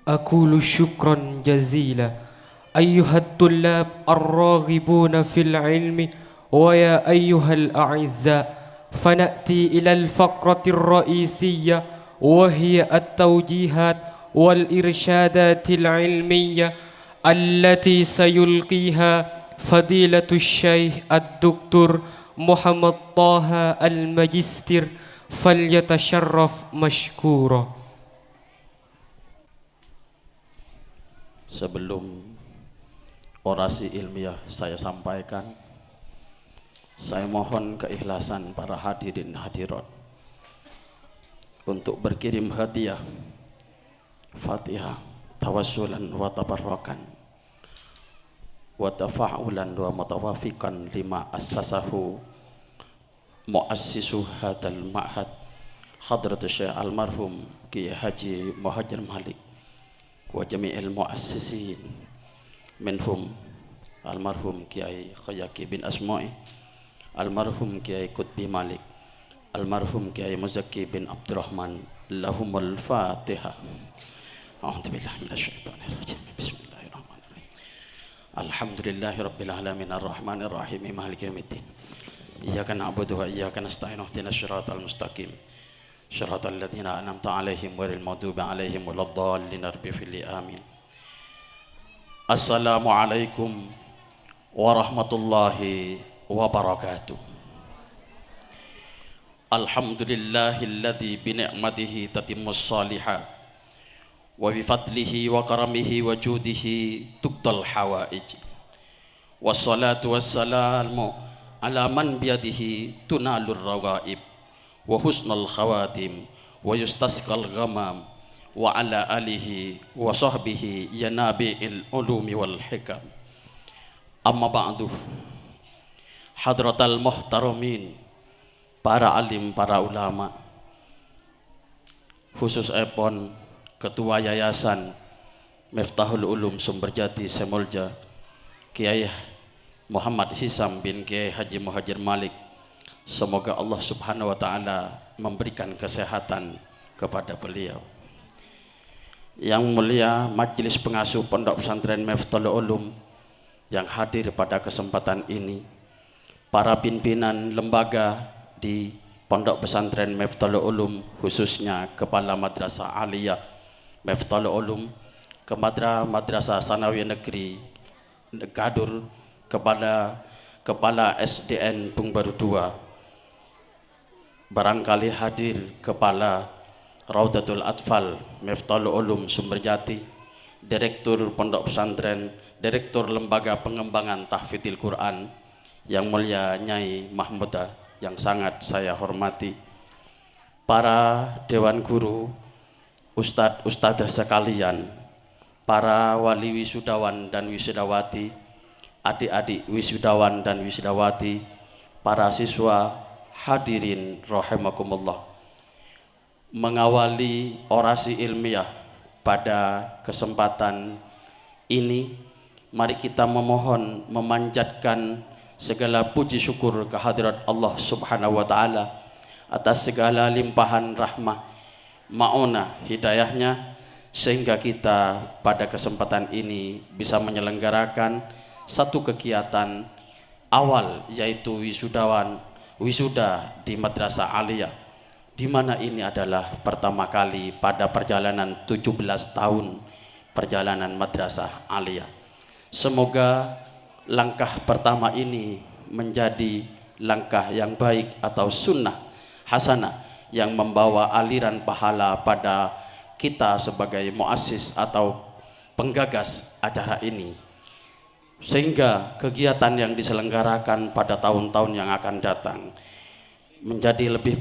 أقول شكرا جزيلا أيها الطلاب الراغبون في العلم ويا أيها الأعزاء، فنأتي إلى الفقرة الرئيسية وهي التوجيهات والإرشادات العلمية التي سيلقيها فضيلة الشيخ الدكتور محمد طه الماجستير، فليتشرف مشكورا. Sebelum orasi ilmiah saya sampaikan, saya mohon keikhlasan para hadirin hadirat untuk berkirim hadiah Fatihah tawassulan wa tabarrakan wa tafa'ulan wa mutawafiqan lima assasahu muassisu hadal ma'had hadratus syekh almarhum Kiai Haji Muhajir Malik wa jami'il muassisin minhum almarhum Kiai Khayaki bin Asma'i, almarhum Kiai Qutbi Malik, almarhum Kiai Muzaki bin Abdurrahman. Lahumul Fatihah. A'udzubillahi minasyaitonir rajim. Bismillahirrahmanirrahim. Alhamdulillahi rabbil alamin arrahmanir rahim maliki yaumiddin. Iyyaka na'budu wa iyyaka nasta'in ihdinas siratal mustaqim. Syaratal ladzina an'amta 'alaihim ghairil maghdubi 'alaihim waladdallin. Amin. Assalamualaikum warahmatullahi wabarakatuh. Alhamdulillahilladzi bi ni'matihi tatimmus shalihat wa bi fadlihi wa karamihi wa judihi tuqdal hawaij. Wassalatu wassalamu ala man biyadihi tunalur raghaib wa husnul khawatim wa yustasqal ghamam wa ala alihi wa sahbihi yanabi'il ulumi wal hikam. Amma ba'du, hadratal muhtaramin, para alim, para ulama, khusus epon Ketua Yayasan Miftahul Ulum Sumberjati Semulja Kiai Muhammad Hisam bin Kiai Haji Muhajir Malik. Semoga Allah subhanahu wa ta'ala memberikan kesehatan kepada beliau. Yang mulia Majelis Pengasuh Pondok Pesantren Miftahul Ulum yang hadir pada kesempatan ini, para pimpinan lembaga di Pondok Pesantren Miftahul Ulum, khususnya Kepala Madrasah Aliyah Miftahul Ulum, Madrasah Sanawiyah Negeri Gadur, Kepala SDN Bung Baru II, barangkali hadir Kepala Raudatul Atfal Miftahul Ulum Sumberjati, Direktur Pondok Pesantren, Direktur Lembaga Pengembangan Tahfidzil Quran yang mulia Nyai Mahmuda yang sangat saya hormati, para dewan guru, ustadz-ustadzah sekalian, para wali wisudawan dan wisudawati, adik-adik wisudawan dan wisudawati, para siswa hadirin rahimakumullah. Mengawali orasi ilmiah pada kesempatan ini, mari kita memohon memanjatkan segala puji syukur kehadirat Allah subhanahu wa ta'ala atas segala limpahan rahmah, ma'unah, hidayahnya, sehingga kita pada kesempatan ini bisa menyelenggarakan satu kegiatan awal, yaitu wisuda di Madrasah Aliyah, di mana ini adalah pertama kali pada perjalanan 17 tahun perjalanan Madrasah Aliyah. Semoga langkah pertama ini menjadi langkah yang baik atau sunnah hasanah yang membawa aliran pahala pada kita sebagai muassis atau penggagas acara ini, sehingga kegiatan yang diselenggarakan pada tahun-tahun yang akan datang menjadi lebih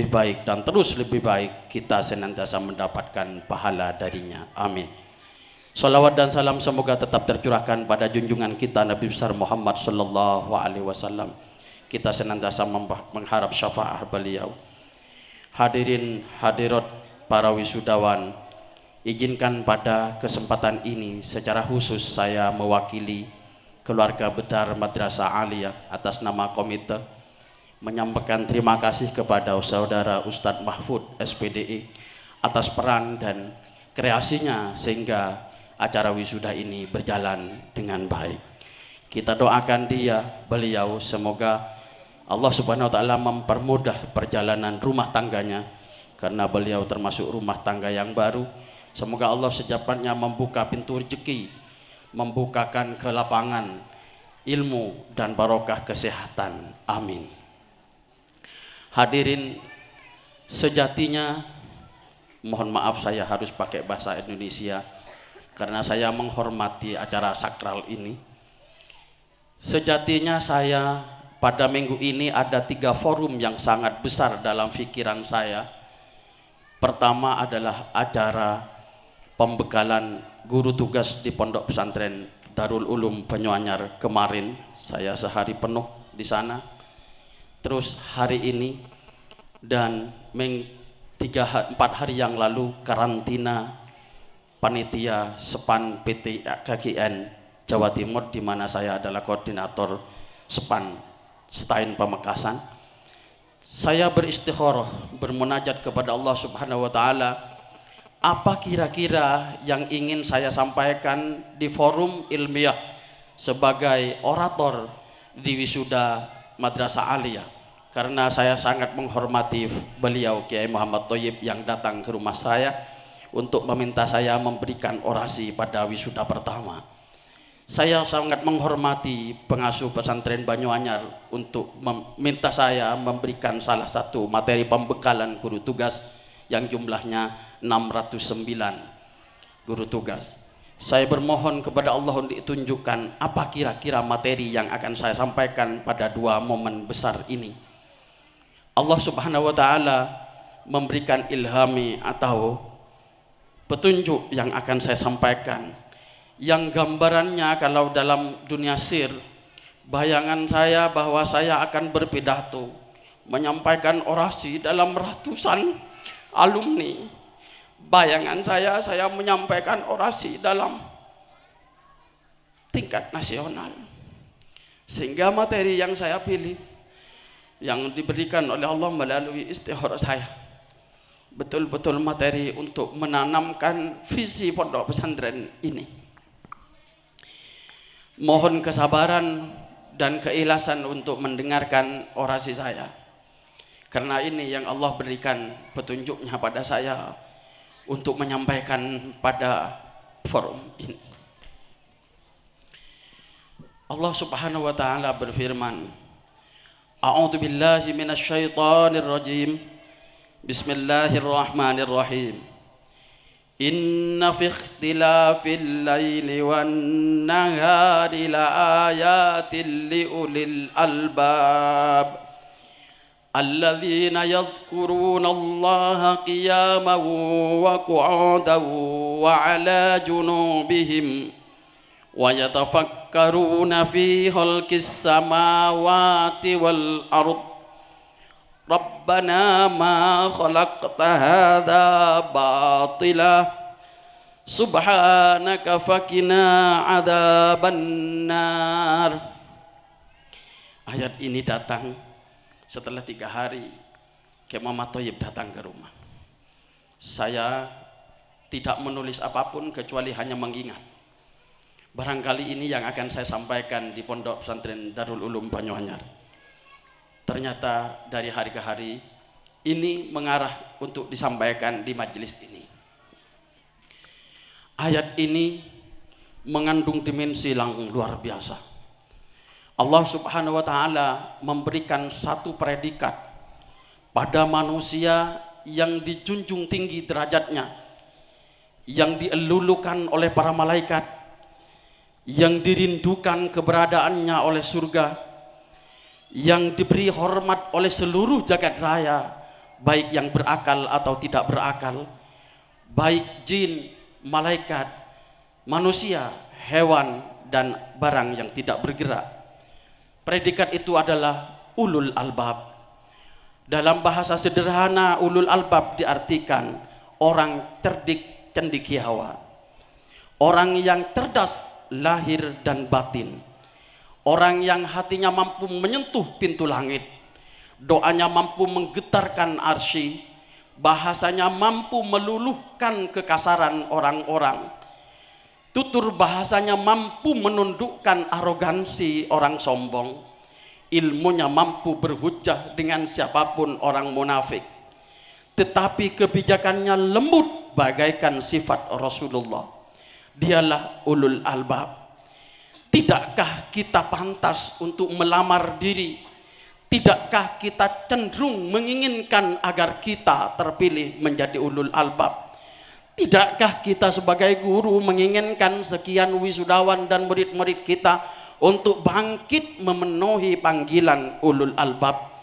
baik dan terus lebih baik, kita senantiasa mendapatkan pahala darinya. Amin. Salawat dan salam semoga tetap tercurahkan pada junjungan kita Nabi besar Muhammad sallallahu alaihi wasallam. Kita senantiasa mengharap syafaat beliau. Hadirin hadirat para wisudawan, izinkan pada kesempatan ini secara khusus saya mewakili keluarga besar Madrasah Aliyah atas nama komite menyampaikan terima kasih kepada saudara Ustadz Mahfud SPDE atas peran dan kreasinya sehingga acara wisuda ini berjalan dengan baik. Kita doakan beliau semoga Allah Subhanahu wa taala mempermudah perjalanan rumah tangganya karena beliau termasuk rumah tangga yang baru. Semoga Allah secepatnya membuka pintu rezeki, membukakan kelapangan ilmu dan barokah kesehatan. Amin. Hadirin, sejatinya mohon maaf saya harus pakai bahasa Indonesia karena saya menghormati acara sakral ini. Sejatinya saya pada minggu ini ada 3 forum yang sangat besar dalam pikiran saya. Pertama adalah acara pembekalan guru tugas di Pondok Pesantren Darul Ulum Banyuanyar kemarin. Saya sehari penuh di sana. Terus hari ini dan 4 hari yang lalu karantina panitia SEPAN PT KGN Jawa Timur, di mana saya adalah koordinator SEPAN Stain Pamekasan. Saya beristikharah, bermunajat kepada Allah Subhanahu wa taala, apa kira-kira yang ingin saya sampaikan di forum ilmiah sebagai orator di wisuda Madrasah Aliyah, karena saya sangat menghormati beliau Kiai Muhammad Thayyib yang datang ke rumah saya untuk meminta saya memberikan orasi pada wisuda pertama. Saya sangat menghormati pengasuh pesantren Banyuanyar untuk meminta saya memberikan salah satu materi pembekalan guru tugas yang jumlahnya 609 guru tugas. Saya bermohon kepada Allah untuk ditunjukkan apa kira-kira materi yang akan saya sampaikan pada 2 momen besar ini. Allah Subhanahu wa taala memberikan ilhami atau petunjuk yang akan saya sampaikan, yang gambarannya kalau dalam dunia sir, bayangan saya bahwa saya akan berpidato, menyampaikan orasi dalam ratusan alumni. Bayangan saya menyampaikan orasi dalam tingkat nasional. Sehingga materi yang saya pilih, yang diberikan oleh Allah melalui istikharah saya, betul-betul materi untuk menanamkan visi pondok pesantren ini. Mohon kesabaran dan keikhlasan untuk mendengarkan orasi saya, karena ini yang Allah berikan petunjuknya pada saya untuk menyampaikan pada forum ini. Allah Subhanahu wa taala berfirman, A'udzu billahi minasyaitonir rajim. Bismillahirrahmanirrahim. Inna fi ikhtilafil laili wan nahari laayatin liulil albab alladzina yadhkuruna Allaha qiyaman wa qu'udan wa 'ala junubihim wa yatafakkaruna fi khalqis samawati wal ard Rabbana ma khalaqta hadza batila subhanaka fakina adzabannar. Ayat ini datang setelah 3 hari Kiai Muhammad Thayyib datang ke rumah. Saya tidak menulis apapun kecuali hanya mengingat, barangkali ini yang akan saya sampaikan di Pondok Pesantren Darul Ulum Banyuanyar. Ternyata dari hari ke hari ini mengarah untuk disampaikan di majelis ini. Ayat ini mengandung dimensi yang luar biasa. Allah Subhanahu wa taala memberikan satu predikat pada manusia yang dijunjung tinggi derajatnya, yang dielulukan oleh para malaikat, yang dirindukan keberadaannya oleh surga, yang diberi hormat oleh seluruh jagat raya, baik yang berakal atau tidak berakal, baik jin, malaikat, manusia, hewan, dan barang yang tidak bergerak. Predikat itu adalah ulul albab. Dalam bahasa sederhana, ulul albab diartikan orang cerdik cendekiawan, orang yang cerdas lahir dan batin, orang yang hatinya mampu menyentuh pintu langit, doanya mampu menggetarkan arsy, bahasanya mampu meluluhkan kekasaran orang-orang. Tutur bahasanya mampu menundukkan arogansi orang sombong. Ilmunya mampu berhujjah dengan siapapun orang munafik. Tetapi kebijakannya lembut bagaikan sifat Rasulullah. Dialah ulul albab. Tidakkah kita pantas untuk melamar diri? Tidakkah kita cenderung menginginkan agar kita terpilih menjadi ulul albab? Tidakkah kita sebagai guru menginginkan sekian wisudawan dan murid-murid kita untuk bangkit memenuhi panggilan ulul albab?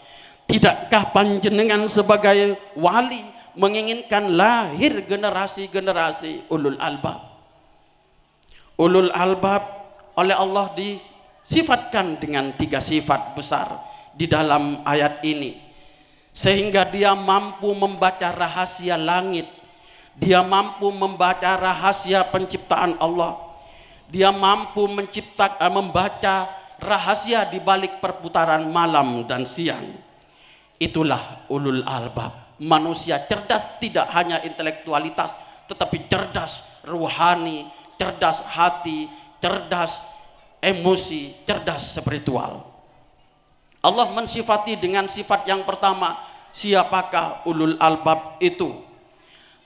Tidakkah panjenengan sebagai wali menginginkan lahir generasi-generasi ulul albab? Ulul albab oleh Allah disifatkan dengan 3 sifat besar di dalam ayat ini, sehingga dia mampu membaca rahasia langit, dia mampu membaca rahasia penciptaan Allah, dia mampu membaca rahasia di balik perputaran malam dan siang. Itulah ulul albab. Manusia cerdas tidak hanya intelektualitas, tetapi cerdas ruhani, cerdas hati, cerdas emosi, cerdas spiritual. Allah mensifati dengan sifat yang pertama. Siapakah ulul albab itu?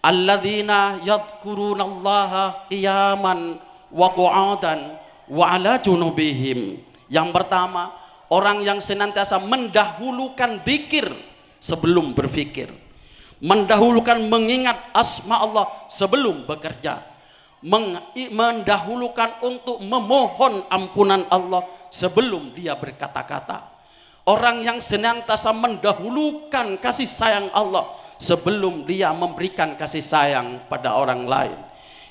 Alladzina yadhkurunallaha qiyaman wa qu'udan wa ala junubihim. Yang pertama, orang yang senantiasa mendahulukan zikir sebelum berfikir, mendahulukan mengingat asma Allah sebelum bekerja, mendahulukan untuk memohon ampunan Allah sebelum dia berkata-kata. Orang yang senantiasa mendahulukan kasih sayang Allah sebelum dia memberikan kasih sayang pada orang lain.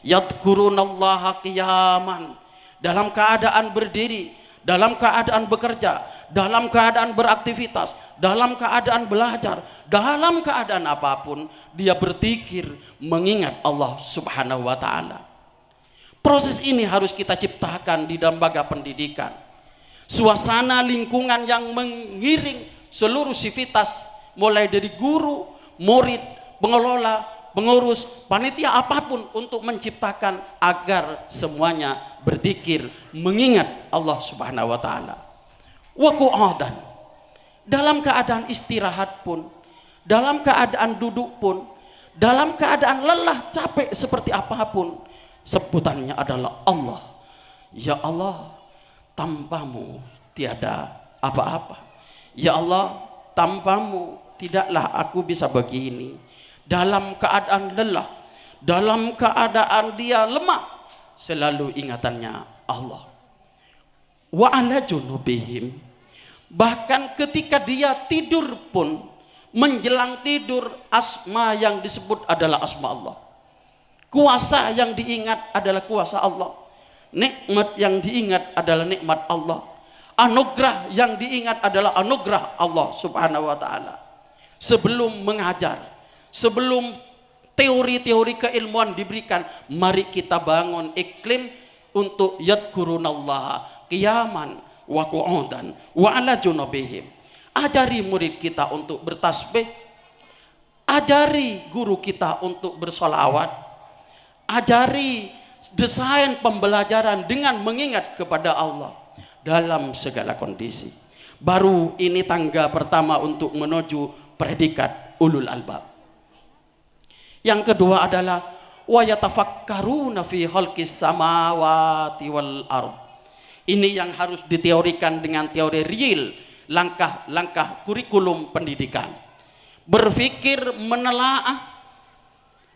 Yadhkurunallaha qiyaman, dalam keadaan berdiri, dalam keadaan bekerja, dalam keadaan beraktivitas, dalam keadaan belajar, dalam keadaan apapun dia berzikir mengingat Allah Subhanahu wa taala. Proses ini harus kita ciptakan di lembaga pendidikan. Suasana lingkungan yang mengiring seluruh sivitas, mulai dari guru, murid, pengelola, pengurus, panitia apapun, untuk menciptakan agar semuanya berzikir mengingat Allah Subhanahu wa taala. Wa qu'udan, dalam keadaan istirahat pun, dalam keadaan duduk pun, dalam keadaan lelah capek seperti apapun, sebutannya adalah Allah. Ya Allah, tanpamu tiada apa-apa. Ya Allah, tanpamu tidaklah aku bisa begini. Dalam keadaan lelah, dalam keadaan dia lemah, selalu ingatannya Allah. Wa ala junubihim, bahkan ketika dia tidur pun, menjelang tidur, asma yang disebut adalah asma Allah. Kuasa yang diingat adalah kuasa Allah. Nikmat yang diingat adalah nikmat Allah. Anugerah yang diingat adalah anugerah Allah Subhanahu wa taala. Sebelum mengajar, sebelum teori-teori keilmuan diberikan, mari kita bangun iklim untuk yadhkurunallaha qiyaman wa qu'udan wa ala junubihim. Ajari murid kita untuk bertasbih, ajari guru kita untuk bersolawat, ajari desain pembelajaran dengan mengingat kepada Allah dalam segala kondisi. Baru ini tangga pertama untuk menuju predikat ulul albab. Yang kedua adalah wa yatafakkaruna fi khalqis samawati wal ard. Ini yang harus diteorikan dengan teori real, langkah-langkah kurikulum pendidikan. Berpikir menelaah,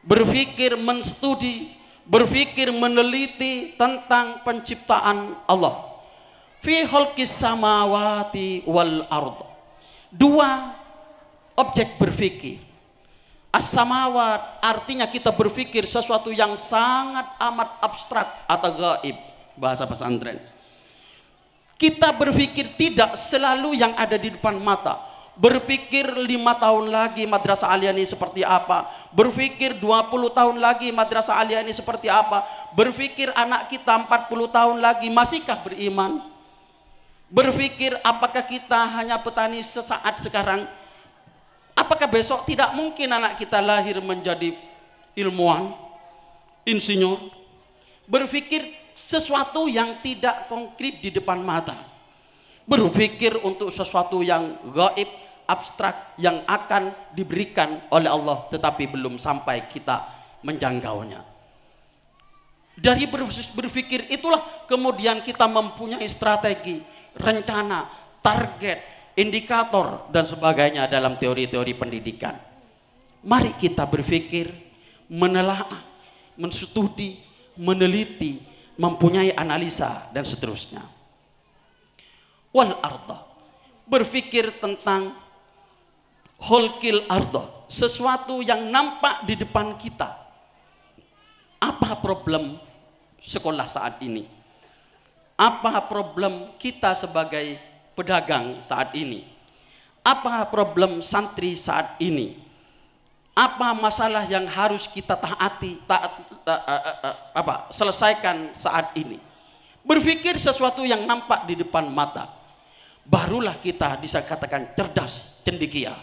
berpikir menstudi, berpikir meneliti tentang penciptaan Allah. Fi khalqis samawati wal ard. 2 objek berpikir. As-samawat artinya kita berpikir sesuatu yang sangat amat abstrak atau gaib, bahasa pesantren. Kita berpikir tidak selalu yang ada di depan mata. Berpikir 5 tahun lagi madrasah aliyah ini seperti apa, berpikir 20 tahun lagi madrasah aliyah ini seperti apa, berpikir anak kita 40 tahun lagi masihkah beriman, berpikir apakah kita hanya petani sesaat sekarang Apakah besok tidak mungkin anak kita lahir menjadi ilmuwan, insinyur, berpikir sesuatu yang tidak konkret di depan mata, berpikir untuk sesuatu yang gaib, abstrak, yang akan diberikan oleh Allah tetapi belum sampai kita menjangkaunya. Dari berpikir itulah kemudian kita mempunyai strategi, rencana, target, indikator dan sebagainya dalam teori-teori pendidikan. Mari kita berpikir, menelaah, menstudi, meneliti, mempunyai analisa dan seterusnya. Wal arda, berpikir tentang holkil arda, sesuatu yang nampak di depan kita. Apa problem sekolah saat ini? Apa problem kita sebagai pedagang saat ini? Apa problem santri saat ini? Apa masalah yang harus kita selesaikan saat ini? Berpikir sesuatu yang nampak di depan mata, barulah kita bisa katakan cerdas, cendekia.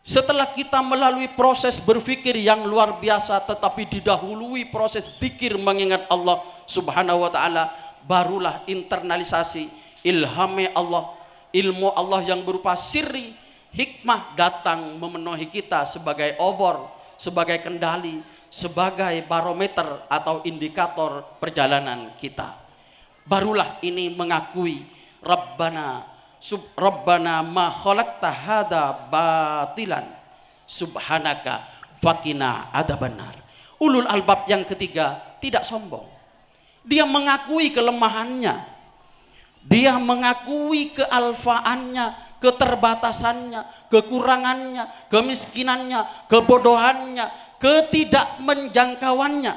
Setelah kita melalui proses berpikir yang luar biasa tetapi didahului proses zikir mengingat Allah Subhanahu wa taala, barulah internalisasi ilham Allah, ilmu Allah yang berupa sirri, hikmah datang memenuhi kita sebagai obor, sebagai kendali, sebagai barometer atau indikator perjalanan kita. Barulah ini mengakui Rabbana ma khalaqta hada batilan subhanaka faqina adzabannar. Ulul albab yang ketiga tidak sombong. Dia mengakui kelemahannya. Dia mengakui kealfaannya, keterbatasannya, kekurangannya, kemiskinannya, kebodohannya, ketidakmenjangkauannya,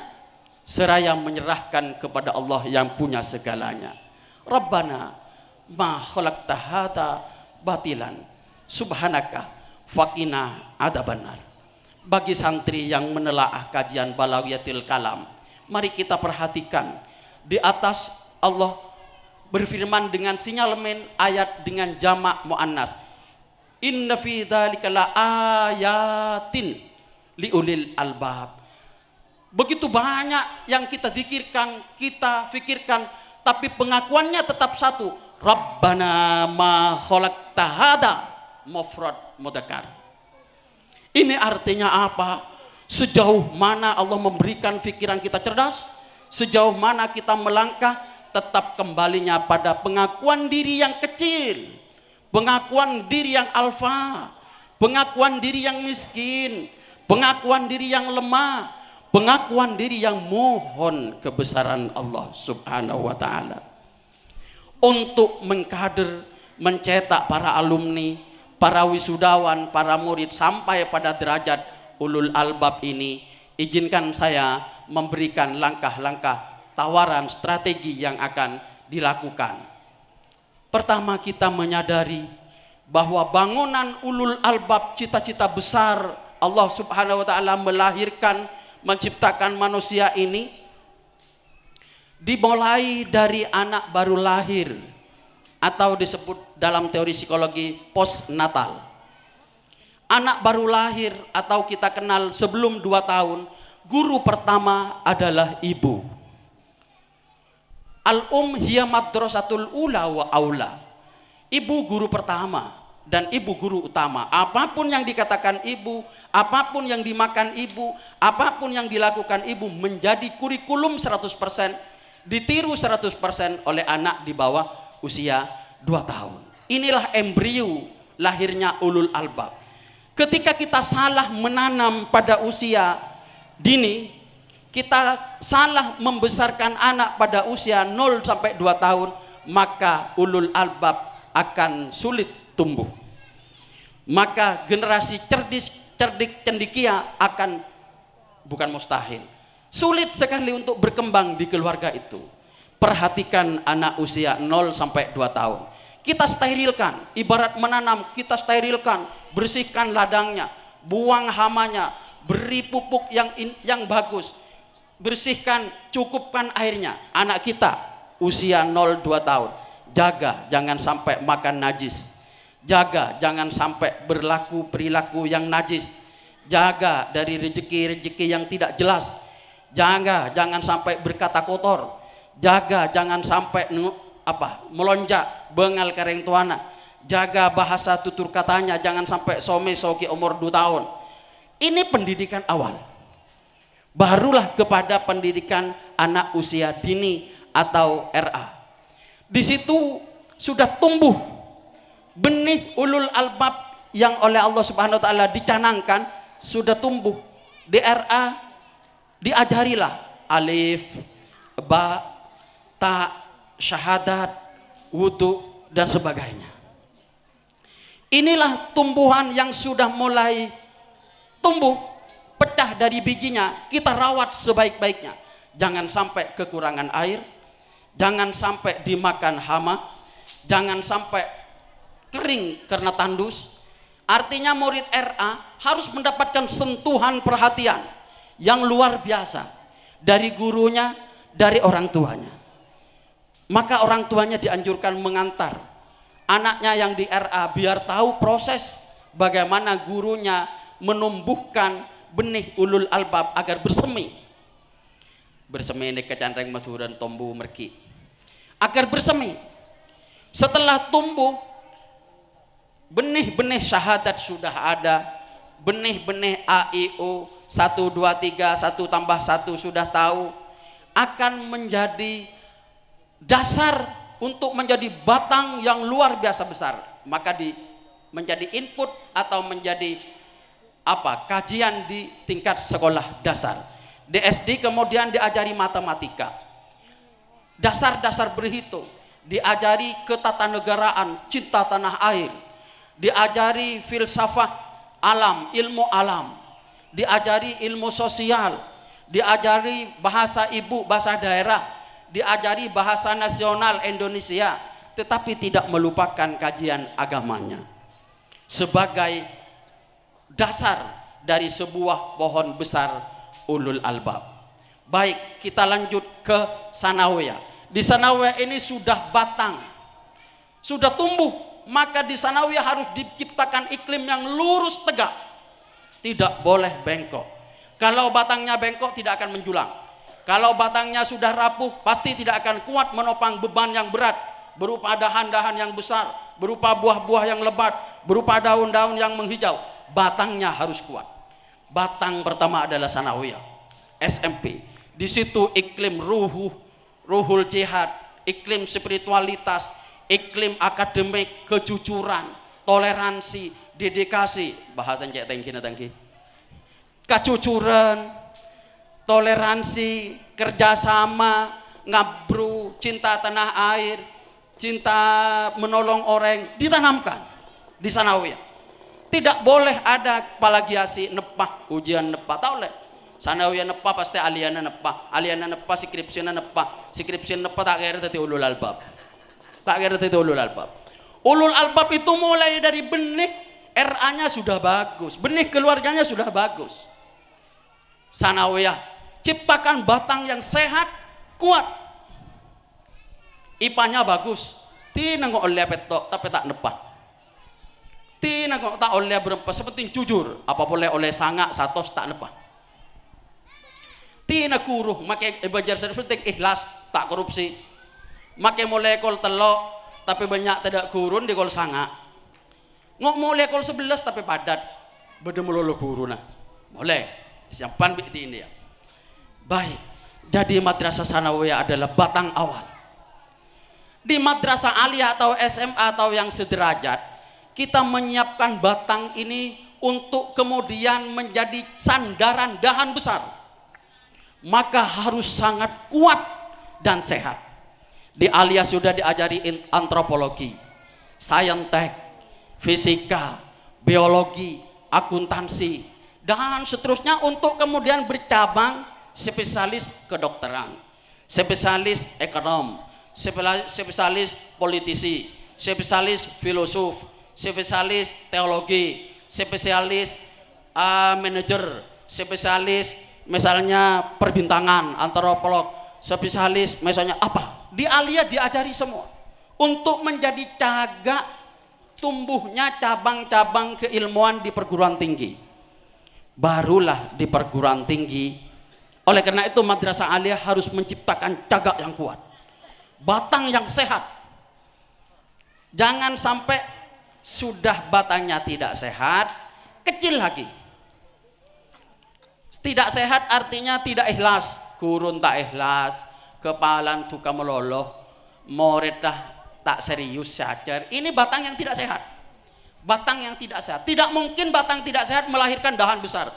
seraya menyerahkan kepada Allah yang punya segalanya. Rabbana ma khalaqta hada batilan subhanaka faqina adzabannar. Bagi santri yang menelaah kajian Balawiyatul Kalam, mari kita perhatikan di atas Allah berfirman dengan sinyalemen ayat dengan jamak muannas, inna fi dzalika la ayatin liulil albab. Begitu banyak yang kita zikirkan, kita fikirkan, tapi pengakuannya tetap satu, Rabbana ma khalaqta hada mufrad mudzakkar. Ini artinya apa? Sejauh mana Allah memberikan pikiran kita cerdas, sejauh mana kita melangkah, tetap kembalinya pada pengakuan diri yang kecil, pengakuan diri yang alfa, pengakuan diri yang miskin, pengakuan diri yang lemah, pengakuan diri yang mohon kebesaran Allah Subhanahu wa taala. Untuk mengkader, mencetak para alumni, para wisudawan, para murid sampai pada derajat ulul albab ini, izinkan saya memberikan langkah-langkah tawaran strategi yang akan dilakukan. Pertama, kita menyadari bahwa bangunan ulul albab, cita-cita besar Allah Subhanahu wa taala melahirkan, menciptakan manusia ini dimulai dari anak baru lahir atau disebut dalam teori psikologi postnatal. Anak baru lahir atau kita kenal sebelum 2 tahun, guru pertama adalah ibu. Hiya madrasatul ula wa aula. Ibu guru pertama dan ibu guru utama. Apapun yang dikatakan ibu, apapun yang dimakan ibu, apapun yang dilakukan ibu menjadi kurikulum 100%, ditiru 100% oleh anak di bawah usia 2 tahun. Inilah embrio lahirnya ulul albab. Ketika kita salah menanam pada usia dini, kita salah membesarkan anak pada usia 0 sampai 2 tahun, maka ulul albab akan sulit tumbuh. Maka generasi cerdik cendikia akan bukan mustahil, sulit sekali untuk berkembang di keluarga itu. Perhatikan anak usia 0 sampai 2 tahun. Kita sterilkan, ibarat menanam, kita sterilkan, bersihkan ladangnya, buang hamanya, beri pupuk yang bagus, bersihkan, cukupkan airnya. Anak kita usia 0-2 tahun, jaga jangan sampai makan najis, Jaga jangan sampai berlaku perilaku yang najis. Jaga dari rezeki-rezeki yang tidak jelas. Jaga jangan sampai berkata kotor. Jaga jangan sampai melonjak bengal kareng tuana. Jaga bahasa tutur katanya, jangan sampai some soki umur 2 tahun. Ini pendidikan awal. Barulah kepada pendidikan anak usia dini atau RA. Di situ sudah tumbuh benih ulul albab yang oleh Allah Subhanahu wa taala dicanangkan, sudah tumbuh. Di RA diajarilah alif, ba, ta, syahadat, wudu dan sebagainya. Inilah tumbuhan yang sudah mulai tumbuh, pecah dari bijinya, kita rawat sebaik-baiknya. Jangan sampai kekurangan air, jangan sampai dimakan hama, jangan sampai kering karena tandus. Artinya murid RA harus mendapatkan sentuhan perhatian yang luar biasa dari gurunya, dari orang tuanya. Maka orang tuanya dianjurkan mengantar anaknya yang di RA biar tahu proses bagaimana gurunya menumbuhkan benih ulul albab agar bersemi ini kecandreng maduran tombu merki agar bersemi. Setelah tumbuh benih-benih syahadat sudah ada, benih-benih AIO 1 2 3 1 tambah 1 sudah tahu, akan menjadi dasar untuk menjadi batang yang luar biasa besar. Maka menjadi input atau menjadi kajian di tingkat sekolah dasar. Di SD kemudian diajari matematika, dasar-dasar berhitung, diajari ketatanegaraan, cinta tanah air, diajari filsafah alam, ilmu alam, diajari ilmu sosial, diajari bahasa ibu, bahasa daerah, diajari bahasa nasional Indonesia, tetapi tidak melupakan kajian agamanya sebagai dasar dari sebuah pohon besar ulul albab. Baik, kita lanjut ke sanawiyah. Di sanawiyah ini sudah batang, sudah tumbuh, maka di sanawiyah harus diciptakan iklim yang lurus tegak, tidak boleh bengkok. Kalau batangnya bengkok tidak akan menjulang. Kalau batangnya sudah rapuh, pasti tidak akan kuat menopang beban yang berat, berupa dahan-dahan yang besar, berupa buah-buah yang lebat, berupa daun-daun yang menghijau. Batangnya harus kuat. Batang pertama adalah sanawiyah, SMP. Di situ iklim ruhul jihad, iklim spiritualitas, iklim akademik, kejujuran, toleransi, dedikasi, bahasa cek tangki, kejujuran, toleransi, kerjasama, ngabru, cinta tanah air, cinta menolong orang ditanamkan di sanawiyah. Tidak boleh ada plagiasi nepah, ujian nepah, tahu le? Sanawiyah nepah pasti aliana nepah, skripsinya nepah tak kira tadi ulul albab. Ulul albab itu mulai dari benih RA-nya sudah bagus, benih keluarganya sudah bagus. Sanawiyah, ciptakan batang yang sehat, kuat. IPA-nya bagus, tinengok oleh petok tapi tak nepah. Tinengok tak oleh berempat, sepenting jujur, apa boleh oleh sangak satos tak nepah. Tina kuruh, makai bajar penting ikhlas, tak korupsi. Makai mulai kol telok, tapi banyak tidak kurun di kol sangak. Ngok mulai kol 11 tapi padat, beda melolo kuruna. Mulai, siampan bikti ini ya. Baik, jadi madrasah sanawiyah adalah batang awal. Di madrasah aliyah atau SMA atau yang sederajat, kita menyiapkan batang ini untuk kemudian menjadi sandaran dahan besar. Maka harus sangat kuat dan sehat. Di aliyah sudah diajari antropologi, saintek, fisika, biologi, akuntansi, dan seterusnya untuk kemudian bercabang spesialis kedokteran, spesialis ekonom, spesialis politisi, spesialis filosof, spesialis teologi, spesialis manajer, spesialis misalnya perbintangan, antropolog, spesialis misalnya apa. Di aliyah diajari semua untuk menjadi cagak tumbuhnya cabang-cabang keilmuan di perguruan tinggi. Barulah di perguruan tinggi. Oleh karena itu Madrasah Aliyah harus menciptakan cagak yang kuat, batang yang sehat. Jangan sampai sudah batangnya tidak sehat, kecil lagi. Tidak sehat artinya tidak ikhlas, kurun tak ikhlas, kepalan tukang meloloh, murid dah tak serius saja. Ini batang yang tidak sehat. Batang yang tidak sehat. Tidak mungkin batang tidak sehat melahirkan dahan besar.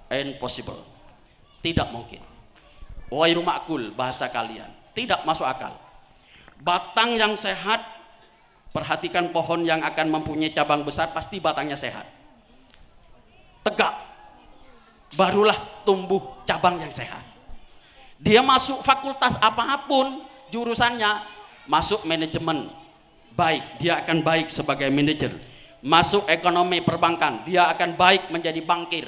Impossible. Tidak mungkin. Wairu ma'kul bahasa kalian. Tidak masuk akal. Batang yang sehat, perhatikan pohon yang akan mempunyai cabang besar pasti batangnya sehat. Tegak. Barulah tumbuh cabang yang sehat. Dia masuk fakultas apapun jurusannya, masuk manajemen, baik, dia akan baik sebagai manajer. Masuk ekonomi perbankan, dia akan baik menjadi bankir.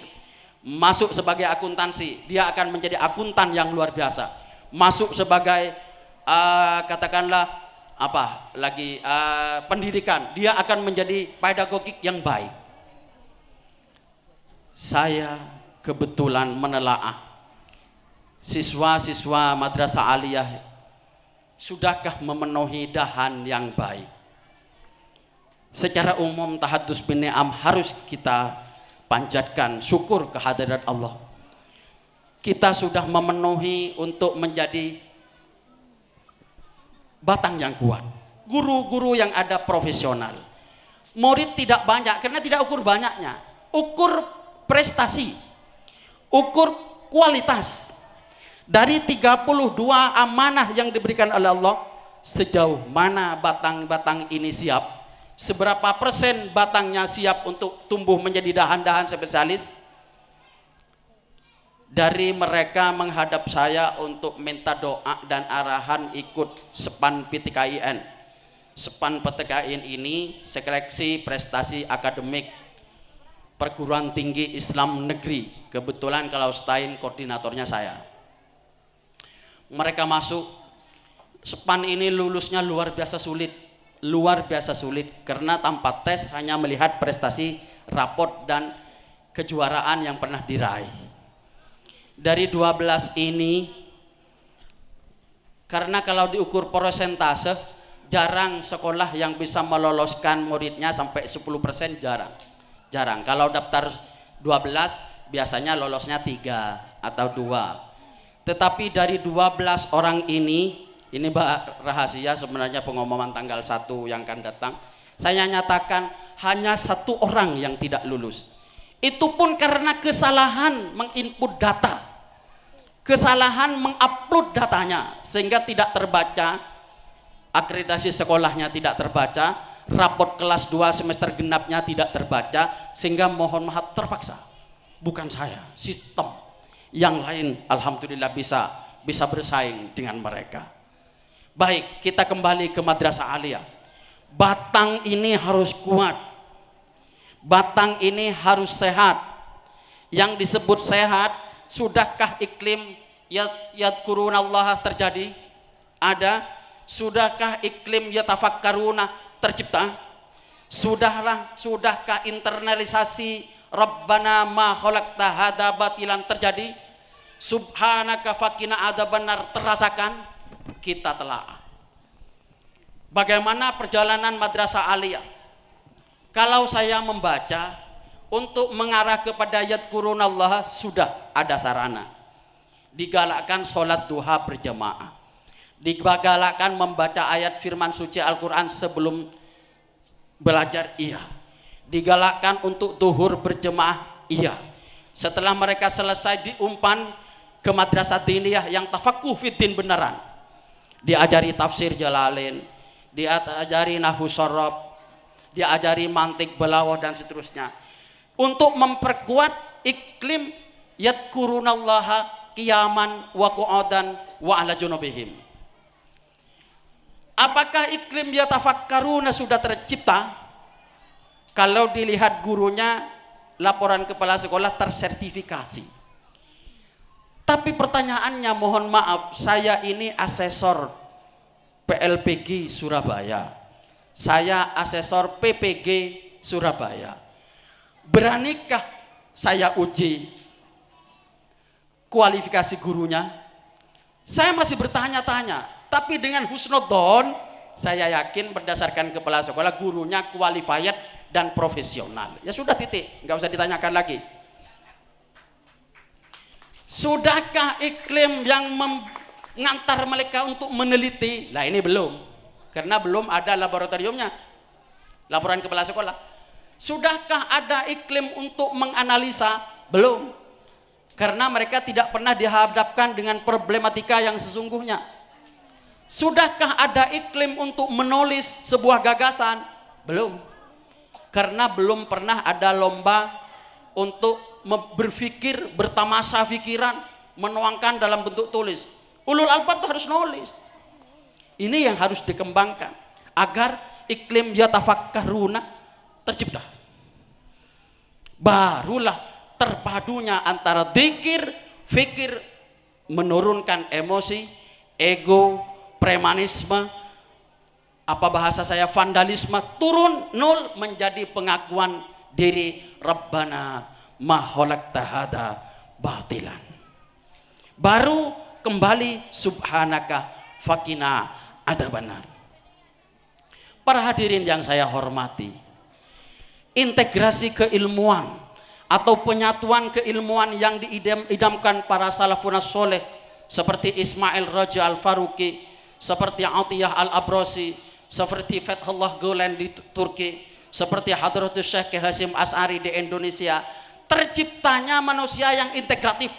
Masuk sebagai akuntansi, dia akan menjadi akuntan yang luar biasa. Masuk sebagai katakanlah pendidikan, dia akan menjadi pedagogik yang baik. Saya kebetulan menelaah siswa-siswa Madrasah Aliyah sudahkah memenuhi dahan yang baik. Secara umum tahadus bin ni'am harus kita panjatkan syukur kehadirat Allah. Kita sudah memenuhi untuk menjadi batang yang kuat. Guru-guru yang ada profesional. Murid tidak banyak karena tidak ukur banyaknya, ukur prestasi, ukur kualitas. Dari 32 amanah yang diberikan oleh Allah, sejauh mana batang-batang ini siap? Seberapa persen batangnya siap untuk tumbuh menjadi dahan-dahan spesialis? Dari mereka menghadap saya untuk minta doa dan arahan ikut SPAN PTKIN. SPAN PTKIN ini seleksi prestasi akademik perguruan tinggi Islam negeri. Kebetulan kalau Stein koordinatornya saya. Mereka masuk, SPAN ini lulusnya luar biasa sulit karena tanpa tes, hanya melihat prestasi, raport dan kejuaraan yang pernah diraih. Dari 12 ini, karena kalau diukur persentase, jarang sekolah yang bisa meloloskan muridnya sampai 10%, jarang. Kalau daftar 12 biasanya lolosnya 3 atau 2. Tetapi dari 12 orang ini rahasia sebenarnya, pengumuman tanggal 1 yang akan datang. Saya nyatakan hanya 1 orang yang tidak lulus. Itu pun karena kesalahan menginput data, kesalahan mengupload datanya sehingga tidak terbaca, akreditasi sekolahnya tidak terbaca, raport kelas 2 semester genapnya tidak terbaca, sehingga mohon maaf terpaksa. Bukan saya, sistem yang lain alhamdulillah bisa bersaing dengan mereka. Baik, kita kembali ke Madrasah Aliyah. Batang ini harus kuat. Batang ini harus sehat. Yang disebut sehat, sudahkah iklim yadkurunallaha terjadi? Ada. Sudahkah iklim yatafakkaruna tercipta? Sudahkah internalisasi Rabbana ma khalaqta hadza batilan terjadi? Subhanaka faqina adzabannar terasakan? Kita telah. Bagaimana perjalanan Madrasah Aliyah? Kalau saya membaca untuk mengarah kepada yadkurunallaha, sudah ada sarana. Digalakkan sholat duha berjamaah, digalakkan membaca ayat firman suci Al-Quran sebelum belajar, iya. Digalakkan untuk duhur berjamaah, iya. Setelah mereka selesai diumpan ke madrasah diniyah yang tafaqquh fiddin beneran, diajari tafsir Jalalain, diajari nahwu sharaf, diajari mantik balaghah dan seterusnya, untuk memperkuat iklim yadkurunallaha qiyaman wa qu'udan wa ala junubihim. Apakah iklim yatafakkaruna sudah tercipta? Kalau dilihat gurunya, laporan kepala sekolah tersertifikasi. Tapi pertanyaannya, mohon maaf, saya ini asesor PLPG Surabaya. Saya asesor PPG Surabaya. Beranikah saya uji kualifikasi gurunya? Saya masih bertanya-tanya, tapi dengan husnudzon saya yakin berdasarkan kepala sekolah gurunya qualified dan profesional. Ya sudah, titik, nggak usah ditanyakan lagi. Sudahkah iklim yang mengantar mereka untuk meneliti? Nah ini belum, karena belum ada laboratoriumnya. Laporan kepala sekolah. Sudahkah ada iklim untuk menganalisa? Belum, karena mereka tidak pernah dihadapkan dengan problematika yang sesungguhnya. Sudahkah ada iklim untuk menulis sebuah gagasan? Belum, karena belum pernah ada lomba untuk berpikir, bertamasa pikiran, menuangkan dalam bentuk tulis. Ulul albab itu harus nulis. Ini yang harus dikembangkan agar iklim yatafakkaruna tercipta. Barulah terpadunya antara dzikir, fikir, menurunkan emosi, ego, premanisme, apa bahasa saya, vandalisme, turun nol menjadi pengakuan diri. Rabbana ma khalaqta hada batilan. Baru kembali subhanaka fakina adzabannar. Para hadirin yang saya hormati, integrasi keilmuan atau penyatuan keilmuan yang diidamkan para salafun soleh seperti Ismail Raja Al-Faruqi, seperti Atiyah Al-Abrasi, seperti Fethullah Gulen di Turki, seperti Hadratus Syekh Hasyim Asy'ari di Indonesia. Terciptanya manusia yang integratif,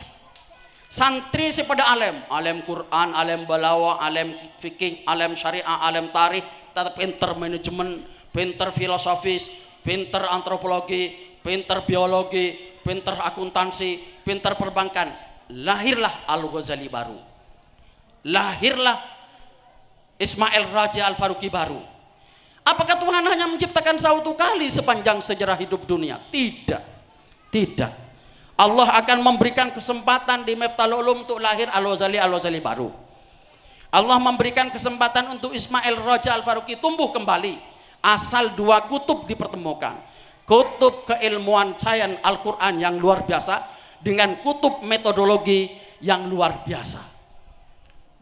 santri sepada alim Quran, alim balawa, alim fikih, alim syariah, alim tarikh, tetap pinter manajemen, pinter filosofis, pinter antropologi, pinter biologi, pinter akuntansi, pinter perbankan. Lahirlah Al-Ghazali baru, lahirlah Ismail Raja Al-Faruqi baru. Apakah Tuhan hanya menciptakan satu kali sepanjang sejarah hidup dunia? Tidak. Tidak. Allah akan memberikan kesempatan di Miftahul Ulum untuk lahir Al-Ghazali baru. Allah memberikan kesempatan untuk Ismail Raja Al-Faruqi tumbuh kembali. Asal dua kutub dipertemukan. Kutub keilmuan sains Al-Quran yang luar biasa dengan kutub metodologi yang luar biasa.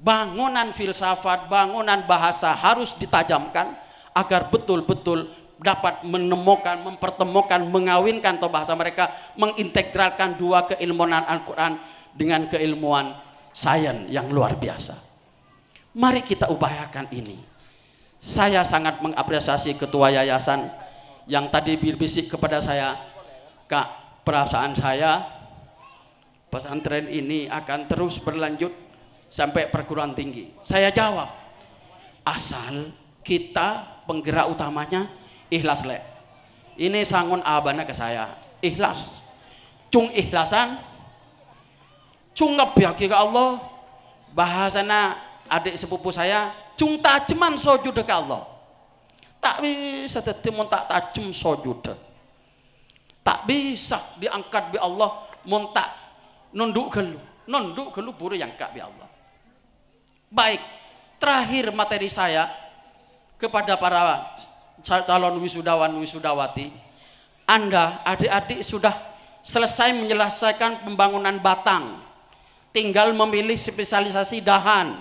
Bangunan filsafat, bangunan bahasa harus ditajamkan agar betul-betul dapat menemukan, mempertemukan, mengawinkan atau bahasa mereka, mengintegralkan dua keilmuan Al-Quran dengan keilmuan sains yang luar biasa. Mari kita upayakan ini. Saya sangat mengapresiasi ketua yayasan yang tadi berbisik kepada saya, Kak, perasaan saya pesantren ini akan terus berlanjut sampai perguruan tinggi. Saya jawab, asal kita penggerak utamanya ikhlas le. Ini sangun abana ke saya, ikhlas. Cung ikhlasan, cung ngebyaki ke Allah. Bahasana adik sepupu saya, cung tajeman sujud ke Allah. Tak bisa mun tak tajem sujud. Tak bisa diangkat bi Allah mun tak nunduk gelu buru yang kak bi Allah. Baik, terakhir materi saya kepada para calon wisudawan wisudawati. Anda adik-adik sudah selesai menyelesaikan pembangunan batang, tinggal memilih spesialisasi dahan.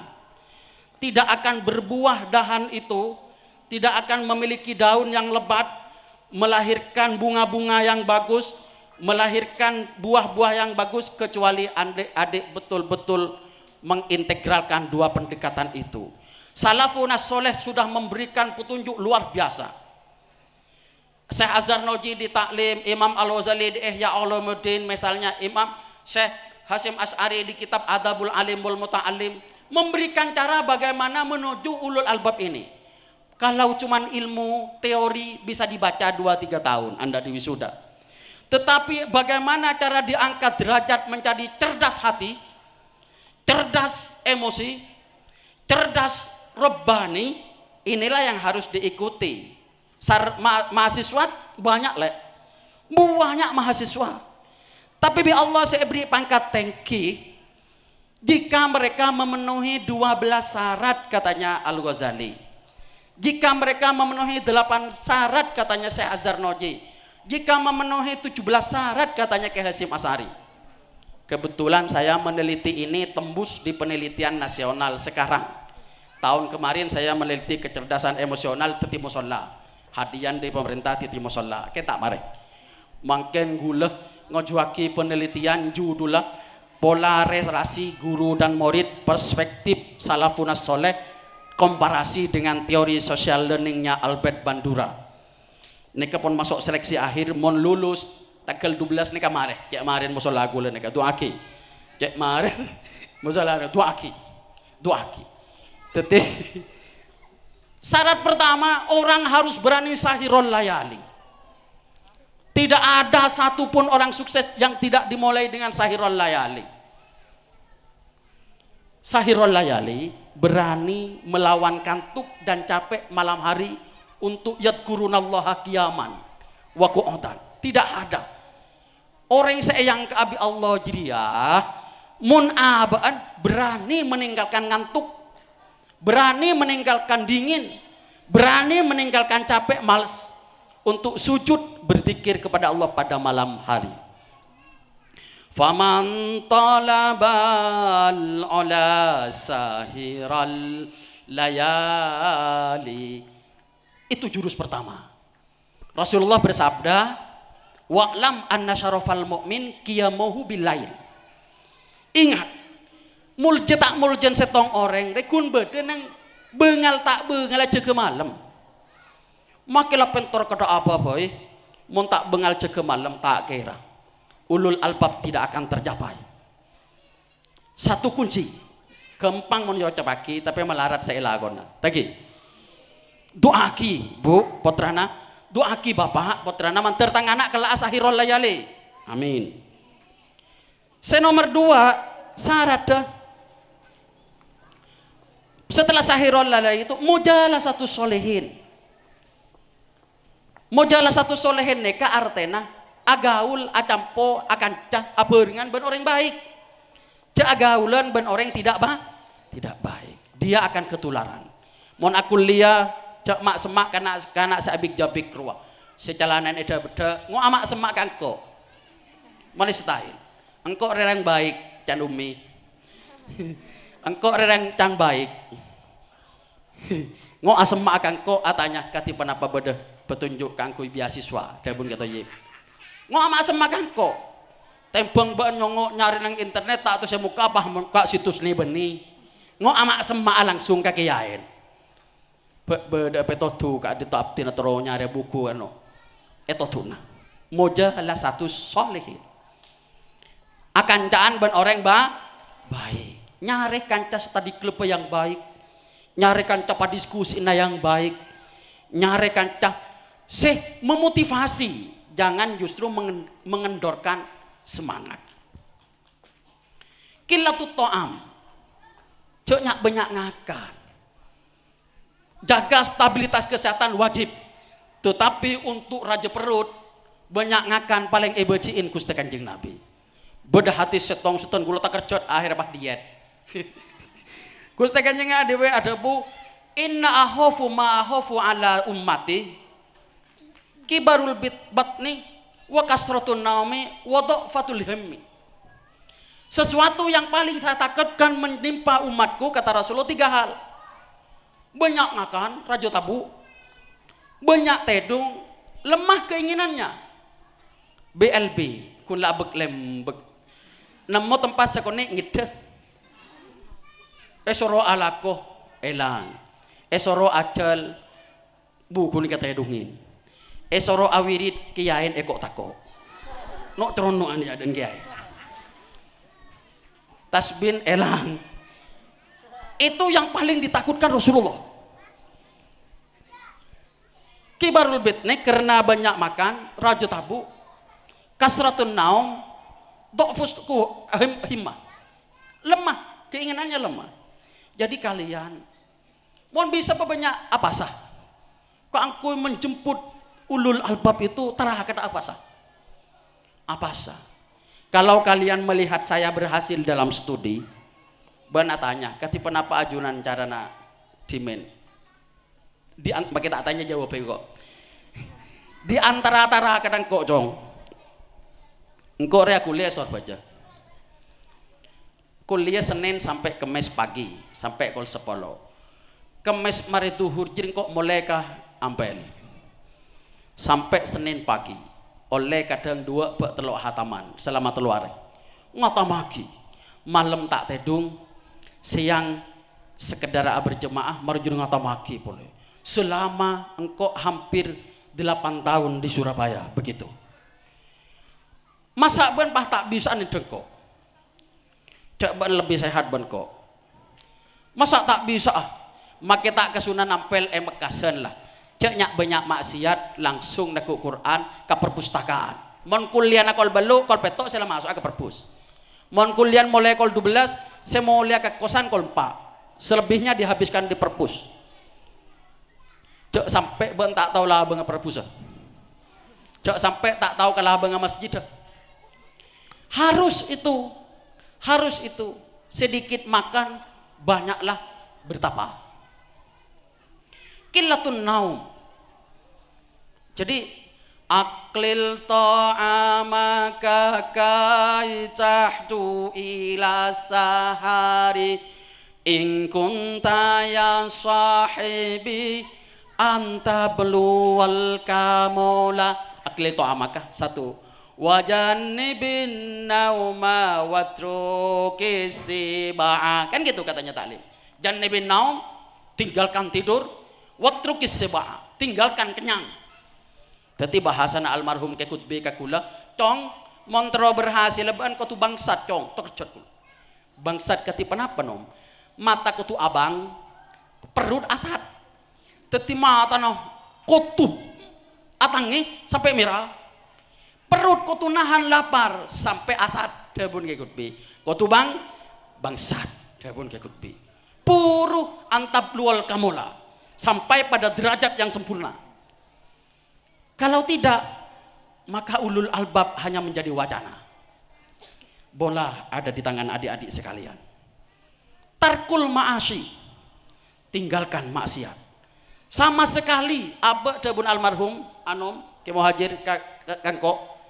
Tidak akan berbuah dahan itu, tidak akan memiliki daun yang lebat, melahirkan bunga-bunga yang bagus, melahirkan buah-buah yang bagus, kecuali adik-adik betul-betul mengintegralkan dua pendekatan itu. Salafun as-soleh sudah memberikan petunjuk luar biasa. Syekh Azhar Noji di Taklim, Imam Al-Ghazali di Ihya Ulumuddin, misalnya Imam Syekh Hasyim Asy'ari di kitab Adabul Alim wal Muta'allim, memberikan cara bagaimana menuju ulul albab ini. Kalau cuman ilmu teori bisa dibaca 2-3 tahun Anda di wisuda. Tetapi bagaimana cara diangkat derajat menjadi cerdas hati, cerdas emosi, cerdas Rabbani, inilah yang harus diikuti. Mahasiswa banyak banyak mahasiswa. Tapi bi Allah saya beri pangkat tengki jika mereka memenuhi 12 syarat, katanya Al-Ghazali. Jika mereka memenuhi 8 syarat katanya Syekh Azhar Noji, jika memenuhi 17 syarat katanya Kiai Hasyim Asy'ari. Kebetulan saya meneliti ini tembus di penelitian nasional sekarang. Tahun kemarin saya meneliti kecerdasan emosional titi musola. Hadian dari pemerintah titi musola. Kita mari. Mungkin gula ngojuaki penelitian judulnya polarisasi guru dan murid perspektif salafun soleh komparasi dengan teori social learningnya Albert Bandura. Nika pun masuk seleksi akhir, mon lulus tanggal 12 nika mare. Cek marin musola gula nika duaki. Cek marin musola duaki. Tete. Syarat pertama, orang harus berani sahirul layali. Tidak ada satupun orang sukses yang tidak dimulai dengan sahirul layali. Sahirul layali berani melawan kantuk dan capek malam hari untuk yadkurunallaha qiyaman wa qu'udan. Tidak ada orang yang ke abi Allah jiriah mun abaan berani meninggalkan ngantuk, berani meninggalkan dingin, berani meninggalkan capek malas untuk sujud berzikir kepada Allah pada malam hari. Faman talabal ula sahiral layali. Itu jurus pertama. Rasulullah bersabda, wa'lam anna syarafal mu'min qiyamuhu bil lail. Ingat, mulje tak muljen setong orang rekun bede nang bengal tak bengal aja ke malam. Makilah pentor kata apa boy, mun tak bengal aja ke malam tak kira ulul albab tidak akan tercapai. Satu kunci kempang mun yo cepaki tapi melarat saelagona. Tagi doaki bu potrana, doaki bapak potrana manter tang anak kala asahirul layali. Amin. Nomor 2 syarat dah. Setelah sahirul layali itu mujalah satu solehin. Mujalah satu solehin neka artena agaul acampo akancah abeuringan ben orang baik. Cak agaulan ben orang tidak baik. Dia akan ketularan. Mon aku lia cak mak semak kana sabik jabik ruah. Secalanan eda beda ngo amak semak kangko. Manis tahil. Engkau rerang baik can umi. Engkau rerang cang baik. Ngo asemak kangko atanya kati panapa beda petunjuk kangko beasiswa dabun kata yip. Ngo amak semak kangko. Tembang ba nyongo nyari nang internet tak tuh saya muka apa muka situs ni beni. Ngo amak semak langsung kakiyain. Beda petotu ka dito apti na toro nyari buku ano. Etotuna. Moja lah satu solehin. Akancaan ben orang baik. Nyari kanca study club yang baik. Nyari kanca padiskusi yang baik. Nyari kanca memotivasi. Jangan justru mengendorkan semangat. Qilatut ta'am. Cok banyak ngakan. Jaga stabilitas kesehatan wajib. Tetapi untuk raja perut banyak ngakan paling ebeciin Gusti Kanjeng Nabi. Bedah hati setong gula tak kerjot akhir apa diet. Gusti Kanjeng adewe ada bu inna akhafu ma akhafu ala ummati kibarul batni wa kasratun naumi wa dha'fatul himmi. Sesuatu yang paling saya takutkan menimpa umatku kata Rasulullah 3 hal. Banyak makan, rajo tabu, banyak tedung, lemah keinginannya. BLB kun labek lembek. Namo tempat sekone ngideh. Esoro alako elang. Esoro acel buku ni kata edungin. Esoro awirit kiyain ekok tako. No trono ani aden kiai. Tasbin elang. Itu yang paling ditakutkan Rasulullah. Kibarul bitne karena banyak makan, raja tabu, kasratun naum, dhafusku himmah. Lemah, keinginannya lemah. Jadi kalian mohon bisa banyak apa sah? Kok angku menjemput ulul albab itu tarah kata apa sah? Apa sah? Kalau kalian melihat saya berhasil dalam studi, bana tanya, kati penapa ajunan carana dimen? Pakai tak tanya jawab kok. Di antara-antara kadang kok jong. Engkau rea kuliah sor baca. Kuliah Senin sampai Kemis pagi sampai kol 10. Kemis mari duhur jiring kok mulai kah ampel. Sampai Senin pagi. Oleh kadang 2 bak teluk hataman selama 3 hari. Ngatamagi. Malam tak tedung, siang sekedar berjemaah marjur ngatamagi boleh. Selama engkau hampir 8 tahun di Surabaya begitu. Masa ben pah tak bisa nih dengkok. Cak ben lebih sehat ben kok. Masa tak bisa make tak kesunan nampel mekasen lah. Cak nyak banyak maksiat langsung nak Quran ke perpustakaan. Mon kuliah nak kol belu kol petok saya masuk ke perpus. Mon kuliah mulai kol 12 saya mau lihat ke kosan kol 4. Selebihnya dihabiskan di perpus. Cak sampai ben tak tahu lah bang perpusan. Cak sampai tak tahu kalah bang masjid. Harus itu sedikit makan banyaklah bertapa. Qilatun naum. Jadi aklil ta'amaka kai tahtu ila sahari in kunta ya sahibi anta beluwal kamula. Aklil ta'amaka 1. Wajannibin nauma watrukis siba'a. Kan gitu katanya taklim. Jannibin naum, tinggalkan tidur, watrukis siba'a, tinggalkan kenyang. Tadi bahasan almarhum ke kutbi kakula, cong montro berhasil leban kau tu bangsat cong, terkejut. Bangsat kati penapa nom? Mata kau tu abang, perut asat. Tadi mata no, kau tu atangi sampai merah. Perut kau tu nahan lapar sampai asat dabun kekut bi. Kau tu bangsat dabun kekut bi. Puru antap lual kamula sampai pada derajat yang sempurna. Kalau tidak maka ulul albab hanya menjadi wacana. Bola ada di tangan adik-adik sekalian. Tarkul ma'asi, tinggalkan maksiat. Sama sekali abah dabun almarhum anom ke muhajir kangko.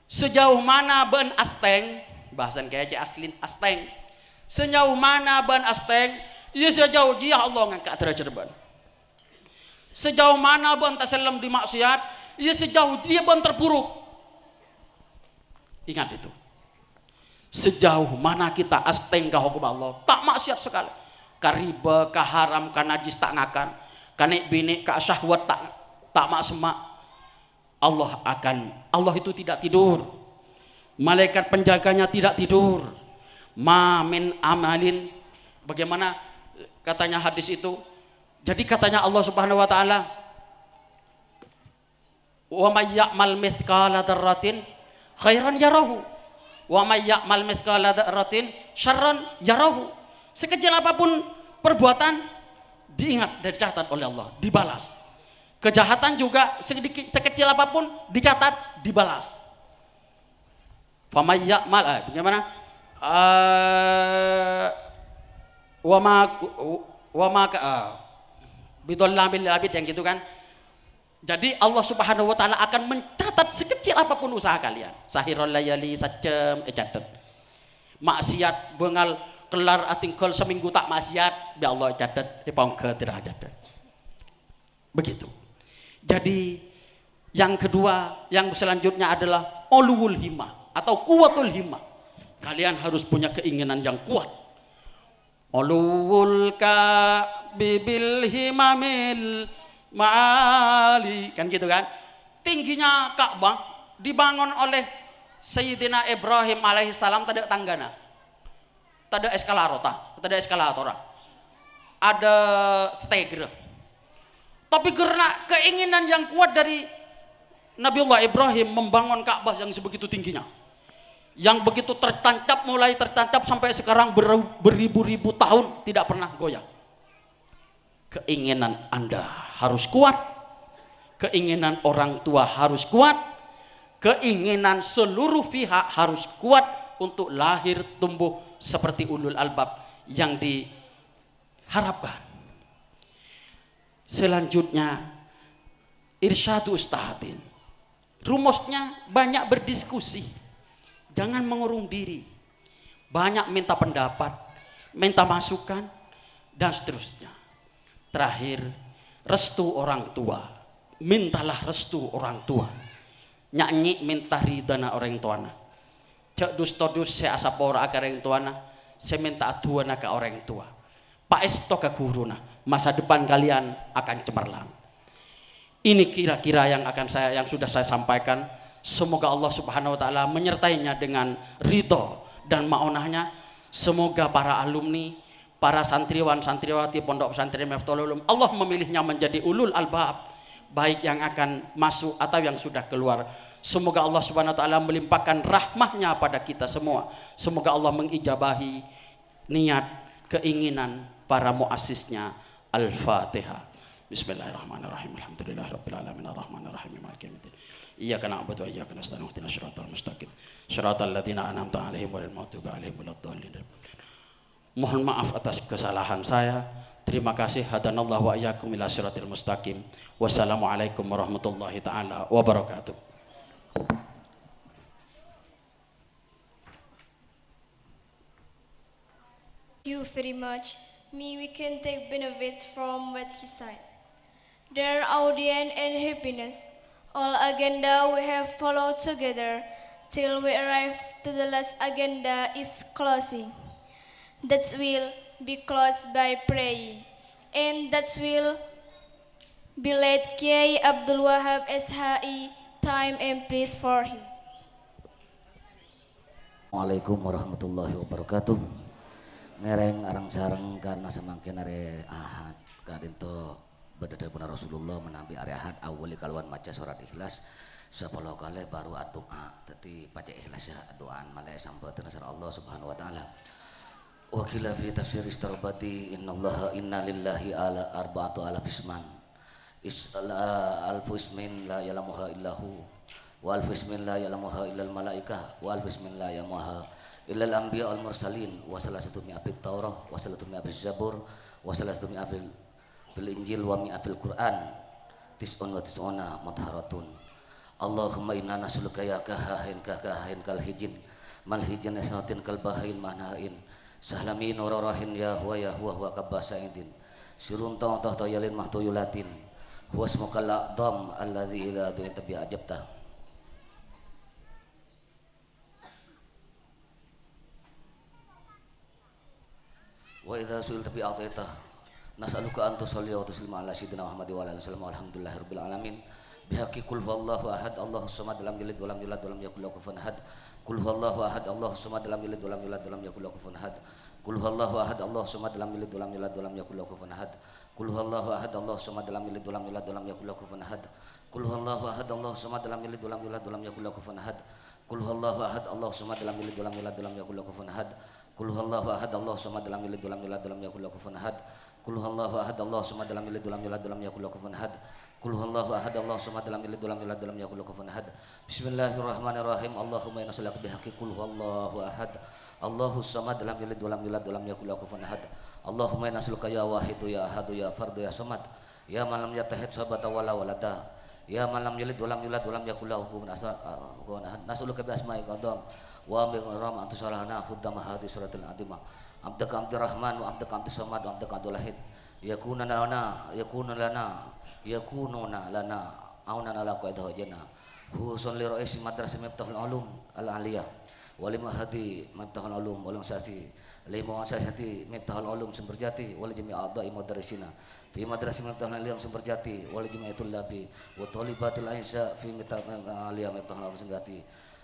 Sejauh mana ben asteng, bahasan kayak aslin asteng. Sejauh mana ben asteng, ya sejauh dia Allah ngangkat derajat ben. Sejauh mana ben tasallam di maksiat, ya sejauh dia ben terpuruk. Ingat itu. Sejauh mana kita asteng ke hukum Allah, tak maksiat sekali. Kariba, ka haram, ka najis tak ngakan, kanek bini, ka syahwat tak maksemak. Allah itu tidak tidur. Malaikat penjaganya tidak tidur. Ma min amalin, bagaimana katanya hadis itu? Jadi katanya Allah Subhanahu wa taala, wa may ya'mal mithqala dzarratin khairan yarahu wa may ya'mal mithqala dzarratin syarran yarahu. Sekecil apapun perbuatan diingat dan dicatat oleh Allah, dibalas. Kejahatan juga sedikit sekecil apapun dicatat, dibalas. Famayya mal, bagaimana? Wama bidollabil abid yang gitu kan. Jadi Allah Subhanahu wa taala akan mencatat sekecil apapun usaha kalian. Sahirul layali sacem catat. Maksiat bengal kelar atingkol seminggu tak maksiat, bi Allah catat, dipong ke derajat. Begitu. Jadi yang kedua, yang selanjutnya adalah ulul himmah atau kuwatul himmah. Kalian harus punya keinginan yang kuat. Ulul ka bibil himamil ma'ali, kan gitu kan. Tingginya Ka'bah dibangun oleh Sayyidina Ibrahim alaihissalam, tak ada tanggana, tak ada eskalator, ada steger. Tapi karena keinginan yang kuat dari Nabiullah Ibrahim membangun Ka'bah yang sebegitu tingginya, yang begitu tertancap, mulai tertancap sampai sekarang beribu-ribu tahun tidak pernah goyah. Keinginan Anda harus kuat, keinginan orang tua harus kuat, keinginan seluruh pihak harus kuat untuk lahir tumbuh seperti ulul albab yang diharapkan. Selanjutnya irsyadu ustadin. Rumusnya banyak berdiskusi, jangan mengurung diri, banyak minta pendapat, minta masukan, dan seterusnya. Terakhir, restu orang tua. Mintalah restu orang tua. Nyanyi minta ridana orang tuana. Cek dus todus saya asapora ke orang tuana, saya minta atuana ke orang tua. Pak esto ke guruna, masa depan kalian akan cemerlang. Ini kira-kira yang sudah saya sampaikan. Semoga Allah Subhanahu wa taala menyertainya dengan ridho dan maunahnya. Semoga para alumni, para santriwan santriwati Pondok Pesantren Miftahul Ulum, Allah memilihnya menjadi ulul albab, baik yang akan masuk atau yang sudah keluar. Semoga Allah Subhanahu wa taala melimpahkan rahmahnya pada kita semua. Semoga Allah mengijabahi niat, keinginan para muassisnya. Al-Fatihah. Bismillahirrahmanirrahim. Alhamdulillahirabbil alamin arrahmanir rahim maliki yaumiddin. Iyyaka na'budu wa iyyaka nasta'in ihdinas siratal mustaqim. Shiratal ladzina an'amta 'alaihim ghairil maghdubi 'alaihim waladdallin. Mohon maaf atas kesalahan saya. Terima kasih. Hadanallahu wa iyyakum ila siratal mustaqim. Wassalamualaikum warahmatullahi taala wabarakatuh. Thank you very much. We can take benefits from what he said. Dear audience and happiness, all agenda we have followed together till we arrive to the last agenda is closing. That will be closed by praying, and that will be led Kiai Abdul Wahab SHI. Time and place for him. Assalamualaikum warahmatullahi wabarakatuh. Ngereng arang sareng karena semangkin are ahad kadinto bedede puna Rasulullah menampi are ahad awali kaluan maca surat ikhlas sapuluh kali baru doa teti baca ikhlas ya doaan malai sampeuteun sareng Allah Subhanahu wa taala. Wa qila fi tafsir istarbati innallaha inna lillahi ala arba'atu alaf isman alfu ismin la ya'lamuha illahu wa alfu ismin la ya'lamuha illal malaikah wa alfu ismin la ya'lamuha illal anbiya wal mursalin wa salasatu mi'afil taurah wa salasatu mi'afil zabur wa salasatu mi'afil fil injil wa mi'afil qur'an tis'un wa tis'una mutahharatun. Allahumma inna nas'aluka ya kahahin kal hijin mal hijin asnatin kal bahain manahin sahlamin nurarahin ya huwa kabasaidin sirun ta yalin mahtuyulatin huwa ismukal a'dham alladzi idza du'ita bi ajabta. Wa idza su'ilta bi a'taita nas'aluka an tusalli wa tuslima ala sayyidina Muhammad wa ala alihi wasallam alhamdulillahirabbil alamin bihaqqi qul huwallahu ahad Allahus samad lam yalid wa lam yulad wa lam yakul lahu kufuwan ahad qul huwallahu ahad Allahus samad lam yalid wa lam yulad wa lam yakul lahu kufuwan ahad qul huwallahu ahad Allahus samad lam yalid wa lam yulad wa lam yakul lahu kufuwan ahad qul huwallahu ahad Allahus samad lam yalid wa lam yulad wa lam yakul lahu kufuwan ahad qul huwallahu ahad Allahus samad lam yalid wa lam yulad wa lam yakul lahu kufuwan ahad qul huwallahu ahad Allahus samad lam yalid wa lam yulad wa lam yakul lahu kufuwan ahad qul huwallahu ahad Allahus samad lam yalid wa lam yulad wa lam yakul lahu kufuwan ahad qul huwallahu ahad Allahus samad lam yalid wa lam yulad wa lam yakul lahu kufuwan ahad qul huwallahu ahad Allahus samad lam yalid wa lam yulad wa lam yakul lahu kufuwan ahad. Bismillahirrahmanirrahim. Allahumma inna salaka bihaqqi qul huwallahu ahad Allahus samad lam yalid wa lam yulad wa lam yakul lahu kufuwan ahad. Allahumma inna nas'aluka ya wahidu ya ahadu ya fardu ya samad ya man lam yatahid sabata wala walada ya man lam yalid wa lam yulad wa lam yakul lahu kufuwan ahad. Nas'aluka bi asma'ika qadam wa amir rahman antu salahana hudama hadis suratul adimah abdaka abdurrahman wa abdaka abdus samad wa abdaka abdul lahid yakuna lana aunan ala qaidah jana khusun li ra'isi madrasah Miftahul Ulum al aliyah wali mahadi Miftahul Ulum wal sasi lima wasati Miftahul Ulum Sumberjati wal jami' a'dha'i madrasina fi madrasah Miftahul Ulum Sumberjati wal jami'atul labi wa talibatil aisha fi aliyah Miftahul Ulum Sumberjati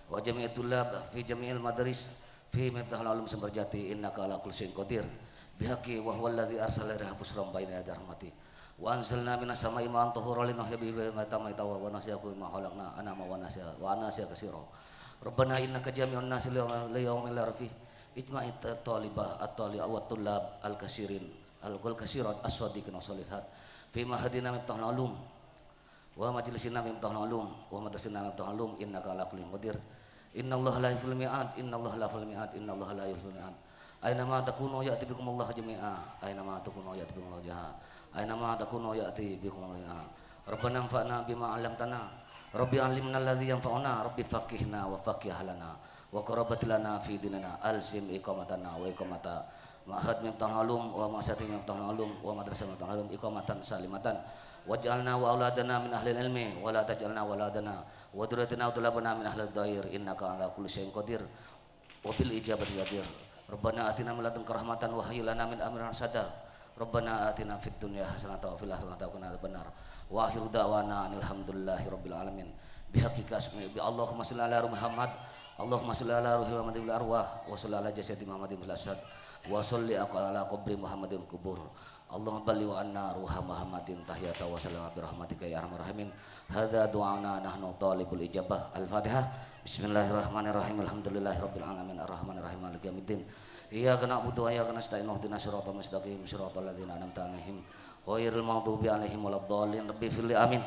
wa jami'atul lab fi jami'il madaris fi Miftahul Ulum Sumberjati innaka ala kulli syai'in qadir bihaqqi wa huwal ladzi arsala rahbusram baina yaday rahmati wa anzalna minas sama'i ma'an tahura linuhyi bihi ma tamaita wa nasyakum ma khalaqna anama wa nasya katsira rabbana innaka jami'un nas li yawmin la rafi ijma'it talibah at-tali'a wa tullab al-kasirin al-kasirat as-sadiqin was-solihat fi mahadina Miftahul Ulum wa majlisina Miftahul Ulum wa madrasina Miftahul Ulum innaka ala kulli qadir innallaha la yukhlifu al-mi'ad innallaha la yukhlifu al-mi'ad innallaha la yukhlifu al-mi'ad Aina ma takunu ya'ti bikumullah jami'a. Aina ma takunu ya'ti bikumullah jami'a. Aina ma takunu ya'ti bikumullah jami'a. Rabbana anfa'na bima 'allamtana. Rabbi 'allimna alladhi yanfa'una. Rabbi faqihna wa faqih lana. Wa qarabat lana fi dinina. Alsim iqamatana wa iqamata ma'had mimtahul ulum wa ma'asati mimtahul ulum wa madrasah mimtahul ulum iqamatan salimatan. Waj'alna wa auladana min ahli ilmi wa la taj'alna waladana wa dhurriyyatina wa tulabana min ahli dhair innaka 'ala kulli syai'in qadir wa bil ijabati qadir. Rabbana atina min ladunka rahmatan wa hayyi lana min amrina rashada. Rabbana atina fid dunya hasanatan wa fil akhirati hasanatan wa qina adzabannar. Wa akhiru da'wana alhamdulillahi rabbil alamin. Bihaqqi kasmi bi Allahumma shalli ala Muhammad. Allahumma shalli ala ruhi Muhammadin bil arwah wa shalli ala jasadi Muhammadin bil asad wa shalli ala qabri Muhammadin kubur. Allahumma balli wa anna ruha Muhammadin tahiyata wa salama bi rahmatika ya arhamar rahimin. Hadza du'auna nahnu talibul ijabah. Al-Fatihah. Bismillahirrahmanirrahim. Alhamdulillahirabbil alamin arrahmanir rahim maliki yaumiddin. Iyyaka na'budu wa iyyaka nasta'in ihdinas siratal mustaqim siratal ladzina an'amta 'alaihim ghairil maghdubi 'alaihim waladdallin. Rabbi fil amin.